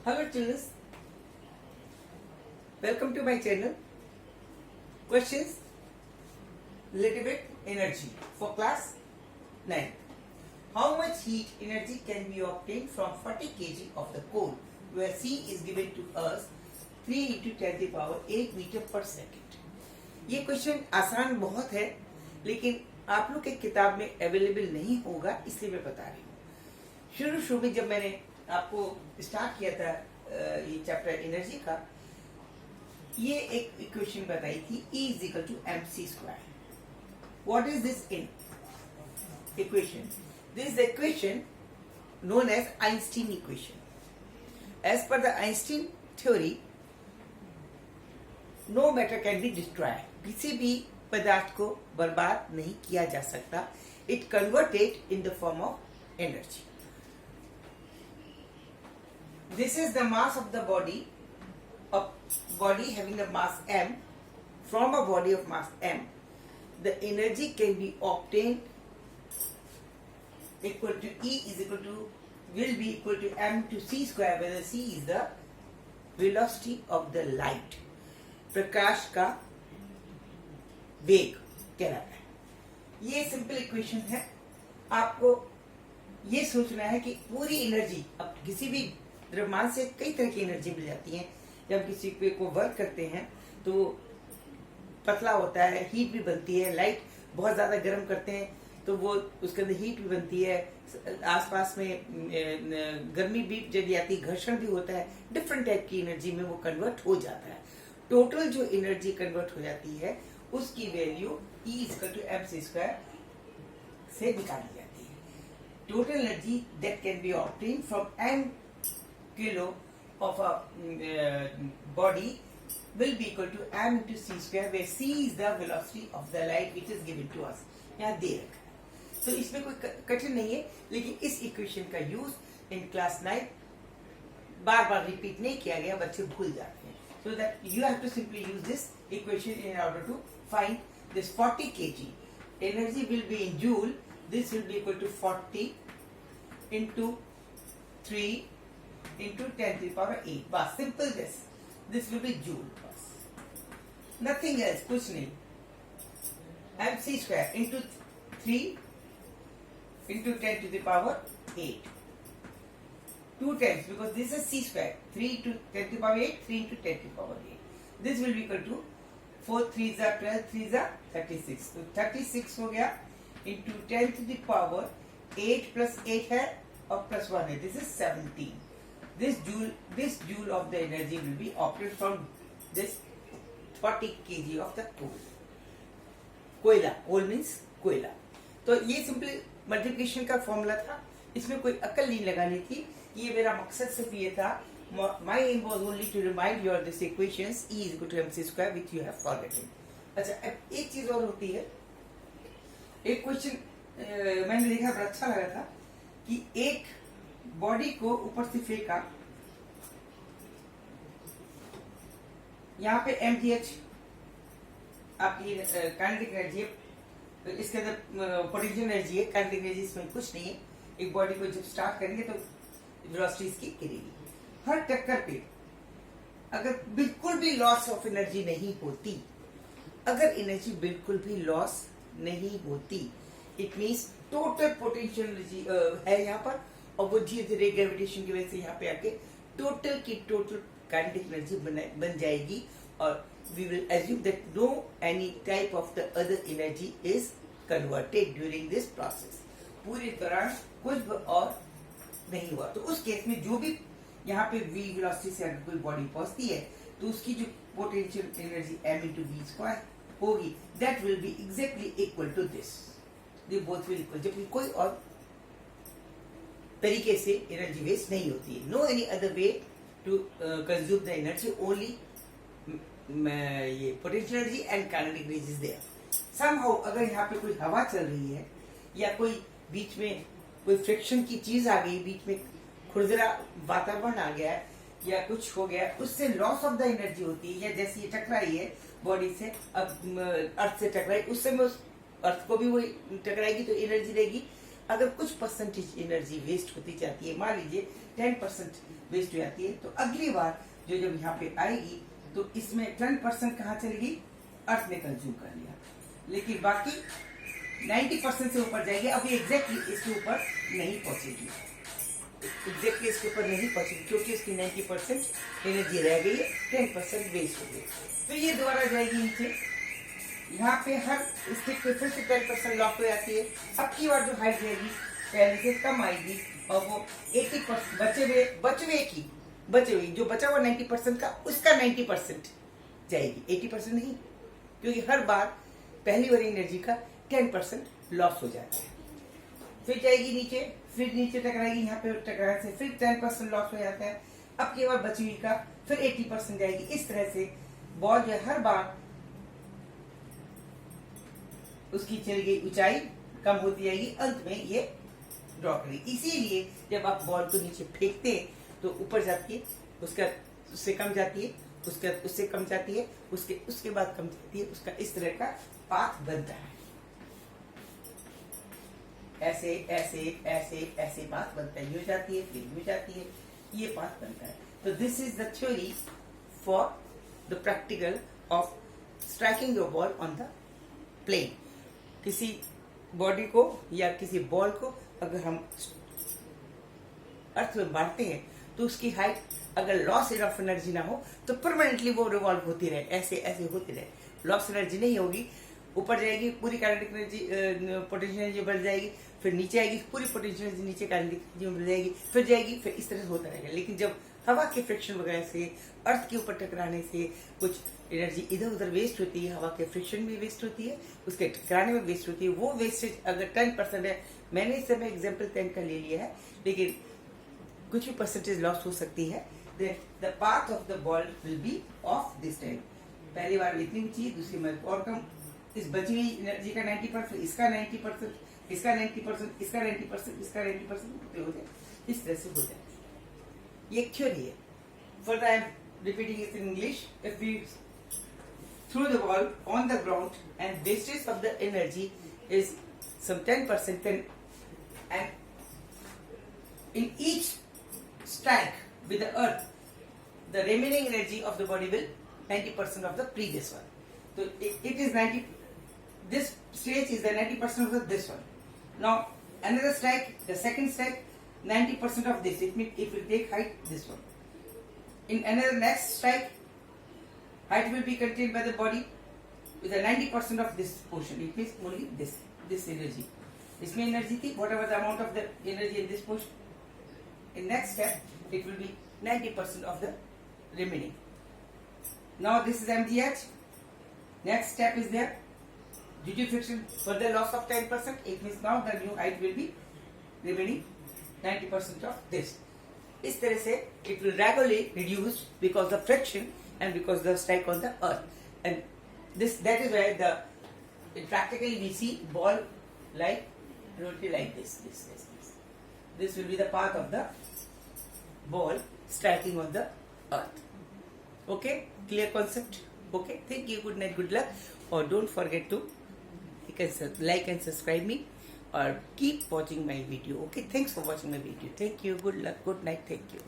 Hello children, welcome to my channel. Questions related with energy for class 9. How much heat energy can be obtained from 40 kg of the coal where C is given to us 3 into 10 to the power 8 meter per second. ये question आसान बहुत है लेकिन आप लोग के किताब में अवेलेबल नहीं होगा इसलिए मैं बता रही हूँ। शुरू में जब मैंने आपको स्टार्ट किया था ये चैप्टर एनर्जी का, ये एक इक्वेशन बताई थी E is equal to mc square. What is this in equation? This is the equation known as Einstein equation. As per the Einstein theory, no matter can be destroyed. किसी भी पदार्थ को बर्बाद नहीं किया जा सकता. It converted in the form of energy. This is the mass of the body, a body having a mass m. From a body of mass m, the energy can be obtained equal to E is equal to will be equal to m to c square, where c is the velocity of the light. प्रकाश का वेग कहलाता है. ये simple equation है. आपको ये सोचना है कि पूरी एनर्जी, अब किसी भी द्रव्यमान से कई तरह की एनर्जी मिल जाती है. जब किसी को वर्क करते हैं तो पतला होता है, हीट भी बनती है. लाइट बहुत ज्यादा गर्म करते हैं तो वो उसके अंदर हीट भी बनती है. आसपास में गर्मी भी जब आती है, घर्षण भी होता है. डिफरेंट टाइप की एनर्जी में वो कन्वर्ट हो जाता है. टोटल जो एनर्जी कन्वर्ट हो जाती है उसकी value E equal to mc square से निकाली जाती है. Total energy that can be obtain from m kilo of a body will be equal to m into c square, where c is the velocity of the light which is given to us. यहाँ दे रखा है. तो इसमें कोई कठिन नहीं है, लेकिन इस इक्वेशन का use in class 9 bar bar repeat नहीं किया गया, बच्चे भूल जाते हैं. So that you have to simply use this equation in order to find this 40 kg. Energy will be in joule. This will be equal to 40 into 3 into 10 to the power 8. बस simple this. This will be joule. बस. Nothing else. कुछ नहीं. mc square into 3 into 10 to the power 8. 2 times, because this is c square. 3 into 10 to the power 8, 3 into 10 to the power 8. This will be equal to 4 3s are 12, 3s are 36. तो 36 हो गया into 10 to the power 8 plus 8 है और plus 1 है. This is 17. This joule of the energy will be obtained from this 40 kg of the coal. कोयला, coal means कोयला. तो ये सिंपली मल्टीप्लिकेशन का फॉर्मूला था. इसमें कोई अकल नहीं लगानी थी. ये मेरा मकसद सिर्फ ये था. My aim was only to remind you of this equations E is equal to mc square which you have forgotten. अच्छा, अब एक चीज और होती है. एक क्वेश्चन मैंने देखा, बड़ा अच्छा लगा था कि एक बॉडी को ऊपर से फेंका. यहाँ पे mgh आपकी काइनेटिक एनर्जी है, इसके अंदर पोटेंशियल एनर्जी है. काइनेटिक एनर्जी इसमें कुछ नहीं है. एक बॉडी को जब स्टार्ट करेंगे तो वेलोसिटी इसकी गिरेगी. हर टक्कर पे अगर बिल्कुल भी लॉस ऑफ एनर्जी नहीं होती, अगर एनर्जी बिल्कुल भी लॉस नहीं होती, it means total potential energy है यहाँ पर, और वो धीरे धीरे ग्रेविटेशन की वजह से यहाँ पे आके टोटल की टोटल काइनेटिक एनर्जी बन जाएगी. और we will assume that no any type of the other energy is converted during this process. पूरे दौरान कुछ और नहीं हुआ. तो उस केस में जो भी यहाँ पे v वेलोसिटी से अगर कोई बॉडी पहुंचती है तो उसकी जो potential energy m into v square होगी, that will be exactly equal to this. They both will equal. जबकि कोई और तरीके से एनर्जी वेस्ट नहीं होती है. No any other way to consume the energy, only ये potential energy and kinetic energy is there. Somehow अगर यहाँ पे कोई हवा चल रही है या कोई बीच में कोई फ्रिक्शन की चीज आ गई, बीच में खुरदरा वातावरण आ गया या कुछ हो गया, उससे लॉस ऑफ द एनर्जी होती है. या जैसे ये टकराई है बॉडी से, अब अर्थ से टकराई, उस समय उस अर्थ को भी वही टकराएगी तो एनर्जी रहेगी. अगर कुछ परसेंटेज एनर्जी वेस्ट होती जाती है, मान लीजिए 10% वेस्ट हो जाती है। तो अगली बार जो जब यहाँ पे आएगी तो इसमें 10% कहाँ चलेगी, अर्थ ने कंज्यूम कर लिया, लेकिन बाकी 90% से ऊपर जाएगी। अभी एग्जैक्टली इसके ऊपर नहीं पहुंचेगी, एग्जैक्टली इसके ऊपर नहीं पहुंचेगी क्योंकि इसकी 90% एनर्जी रह गई है, 10% वेस्ट हो गई। फिर ये दोबारा जाएगी नीचे, यहाँ पे हर स्टिक पे फिर से 10% लॉक हो जाती है। अब की बार जो हाइट रहेगी पहले से कम आएगी और वो 80% बचे हुए जो बचा हुआ 90% का, उसका 90% जाएगी, 80% नहीं, क्योंकि हर बार पहली वाली एनर्जी का 10% लॉस हो जाता है। फिर जाएगी नीचे, फिर नीचे टकराएगी, यहाँ पे टकराने से फिर 10% लॉस हो जाता है। अब की बार बची हुई का फिर 80% जाएगी। इस तरह से बॉल जो है हर बार उसकी चली गई ऊंचाई कम होती जाएगी, अंत में ये ड्रॉ करेगी। इसीलिए जब आप बॉल को नीचे फेंकते हैं तो ऊपर जाती है, उससे कम जाती है, उससे कम जाती है, उसके बाद कम जाती है, उसका इस तरह का पाथ बनता है। ऐसे ऐसे ऐसे ऐसे पाथ बनता है, यूं जाती है फिर यूं जाती है, ये पाथ बनता है। तो this is the theory for the practical of striking your ball on the plane. किसी बॉडी को या किसी बॉल को अगर हम अर्थ में बांटते हैं तो उसकी हाइट अगर लॉस ऑफ एनर्जी ना हो तो परमानेंटली वो रिवॉल्व होती रहे, ऐसे ऐसे होती रहे। लॉस एनर्जी नहीं होगी, ऊपर जाएगी पूरी काइनेटिक एनर्जी, पोटेंशियल एनर्जी बढ़ जाएगी, फिर नीचे आएगी पूरी पोटेंशियल एनर्जी नीचे काइनेटिक एनर्जी बढ़ जाएगी, फिर जाएगी, फिर इस तरह से होता रहेगा। लेकिन जब हवा के फ्रिक्शन वगैरह से अर्थ के ऊपर टकराने से कुछ एनर्जी इधर उधर वेस्ट होती है, हवा के फ्रिक्शन भी वेस्ट होती है, उसके टकराने में वेस्ट होती है। वो वेस्टेज अगर 10% है, मैंने इस समय एग्जाम्पल 10 का ले लिया है, लेकिन कुछ भी परसेंटेज लॉस हो सकती है। The path of the ball will be of this type. पहली बार इतनी ऊंची, दूसरी में और कम, इस बची हुई एनर्जी का 90%, इसका 90%, इसका 90%, इसका 90%, इसका 90% हो जाए, इस तरह से हो जाए। ये थ्योरी है। Further I am repeating it in English. If we throw the ball on the ground and wastage of the energy is some 10%, and in each strike with the earth the remaining energy of the body will 90% of the previous one. So it is 90, this stage is the 90% of this one. Now another strike, the second strike, 90% of this, it means it will take height this one. In another next strike, height will be contained by the body with a 90% of this portion. It means only this energy. इसमें energy थी, whatever the amount of the energy in this portion. In next step, it will be 90% of the remaining. Now this is MGH. Next step is there. Due to friction, further loss of 10%. It means now the new height will be remaining 90% of this. इस तरह से it will gradually reduce because of friction and because the strike on the earth, and that is why practically we see ball like rotary like this. This will be the path of the ball striking on the earth. Okay, clear concept? Okay, thank you, good night, good luck, or don't forget to like and subscribe me or keep watching my video. Okay, thanks for watching my video. Thank you, good luck, good night, thank you.